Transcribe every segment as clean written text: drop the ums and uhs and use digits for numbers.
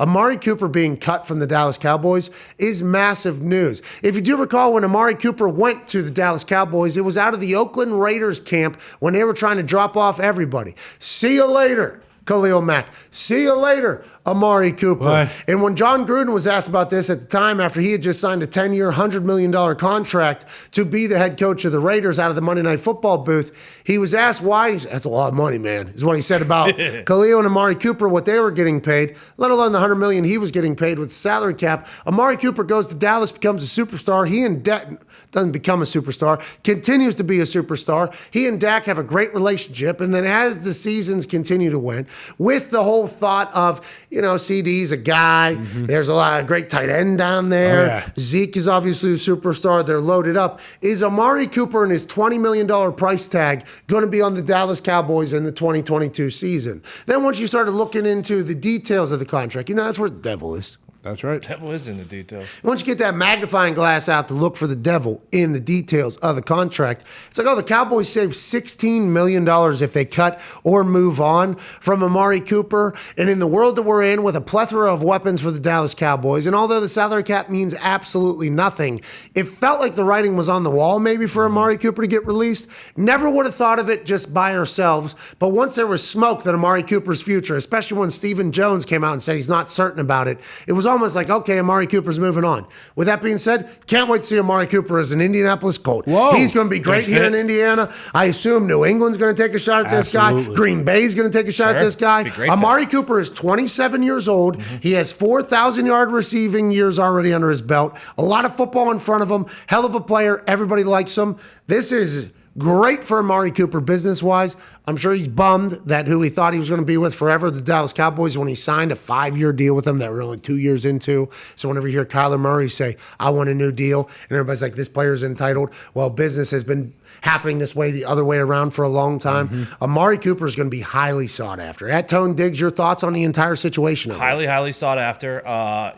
Amari Cooper being cut from the Dallas Cowboys is massive news. If you do recall, when Amari Cooper went to the Dallas Cowboys, it was out of the Oakland Raiders camp when they were trying to drop off everybody. See you later, Khalil Mack. See you later, Amari Cooper. What? And when John Gruden was asked about this at the time, after he had just signed a 10-year, $100 million contract to be the head coach of the Raiders out of the Monday Night Football booth, he was asked why. He said, that's a lot of money, man, is what he said about Khalil and Amari Cooper, what they were getting paid, let alone the $100 million he was getting paid with the salary cap. Amari Cooper goes to Dallas, becomes a superstar. He and Dak doesn't become a superstar, continues to be a superstar. He and Dak have a great relationship, and then as the seasons continue to win, with the whole thought of, CD's a guy. There's a lot of great tight end down there. Oh, yeah. Zeke is obviously a superstar. They're loaded up. Is Amari Cooper and his $20 million price tag going to be on the Dallas Cowboys in the 2022 season? Then once you started looking into the details of the contract, that's where the devil is. That's right. Devil is in the detail. Once you get that magnifying glass out to look for the devil in the details of the contract, it's like, the Cowboys save $16 million if they cut or move on from Amari Cooper. And in the world that we're in, with a plethora of weapons for the Dallas Cowboys, and although the salary cap means absolutely nothing, it felt like the writing was on the wall maybe for Amari Cooper to get released. Never would have thought of it just by ourselves. But once there was smoke that Amari Cooper's future, especially when Stephen Jones came out and said he's not certain about it, it was almost like, okay, Amari Cooper's moving on. With that being said, can't wait to see Amari Cooper as an Indianapolis Colt. Whoa. He's going to be great here in Indiana. I assume New England's going to take a shot at this guy. Green Bay's going to take a shot at this guy. Amari Cooper is 27 years old. He has 4,000-yard receiving years already under his belt. A lot of football in front of him. Hell of a player. Everybody likes him. This is great for Amari Cooper business-wise. I'm sure he's bummed that who he thought he was going to be with forever, the Dallas Cowboys, when he signed a 5-year deal with them that we're only 2 years into. So whenever you hear Kyler Murray say, I want a new deal, and everybody's like, this player's entitled. Well, business has been happening this way, the other way around for a long time. Amari Cooper is going to be highly sought after. At Tone Diggs, your thoughts on the entire situation? Highly sought after.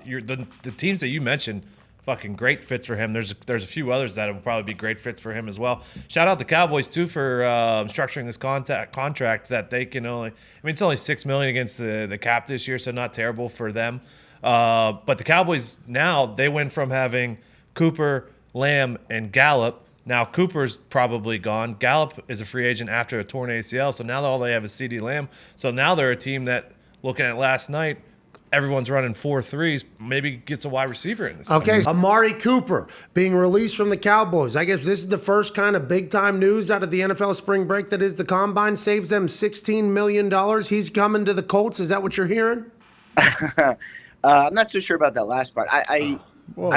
The teams that you mentioned, fucking great fits for him. There's a few others that will probably be great fits for him as well. Shout out the Cowboys too for structuring this contract that they can only. It's only $6 million against the cap this year, so not terrible for them. But the Cowboys now, they went from having Cooper, Lamb, and Gallup. Now Cooper's probably gone. Gallup is a free agent after a torn ACL, so now all they have is CeeDee Lamb. So now they're a team that, looking at last night, everyone's running 4-3s, maybe gets a wide receiver in this. Okay, Amari Cooper being released from the Cowboys. I guess this is the first kind of big-time news out of the NFL spring break that is the Combine. Saves them $16 million. He's coming to the Colts. Is that what you're hearing? I'm not so sure about that last part. I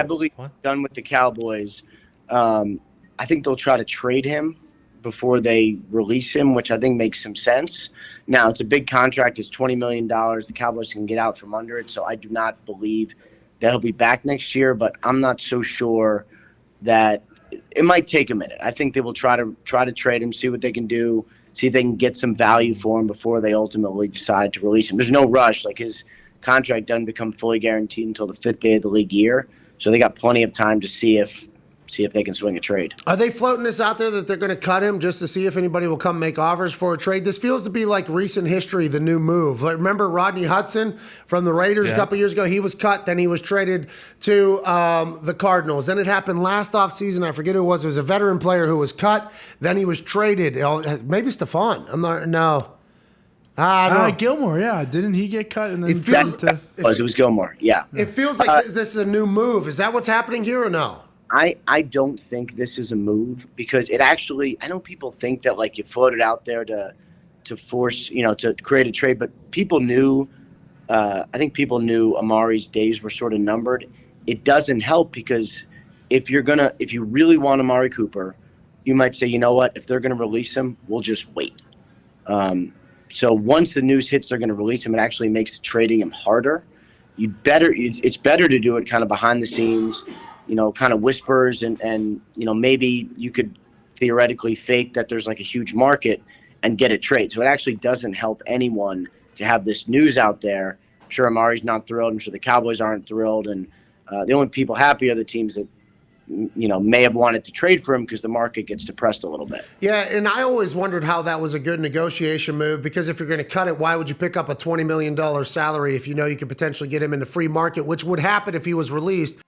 believe he's done with the Cowboys. I think they'll try to trade him before they release him, which I think makes some sense. Now, it's a big contract. It's $20 million. The Cowboys can get out from under it, so I do not believe that he'll be back next year, but I'm not so sure that it might take a minute. I think they will try to trade him, see what they can do, see if they can get some value for him before they ultimately decide to release him. There's no rush. Like, his contract doesn't become fully guaranteed until the 5th day of the league year, so they got plenty of time to see if they can swing a trade. Are they floating this out there that they're going to cut him just to see if anybody will come make offers for a trade? This feels to be like recent history, the new move. Like, remember Rodney Hudson from the Raiders a couple years ago? He was cut, then he was traded to the Cardinals. Then it happened last offseason. I forget who it was. It was a veteran player who was cut. Then he was traded. Maybe Stephon. I'm not, no. I don't know. Gilmore, yeah. Didn't he get cut? And then it was Gilmore, yeah. It feels like this is a new move. Is that what's happening here or no? I don't think this is a move because it actually, I know people think that like you floated out there to force, to create a trade, but people knew, I think people knew Amari's days were sort of numbered. It doesn't help because if you really want Amari Cooper, you might say, you know what, if they're going to release him, we'll just wait. So once the news hits they're going to release him, it actually makes trading him harder. It's better to do it kind of behind the scenes, kind of whispers and maybe you could theoretically fake that there's like a huge market and get a trade. So it actually doesn't help anyone to have this news out there. I'm sure Amari's not thrilled. I'm sure the Cowboys aren't thrilled. And the only people happy are the teams that may have wanted to trade for him because the market gets depressed a little bit. Yeah, and I always wondered how that was a good negotiation move, because if you're going to cut it, why would you pick up a $20 million salary if you know you could potentially get him in the free market, which would happen if he was released?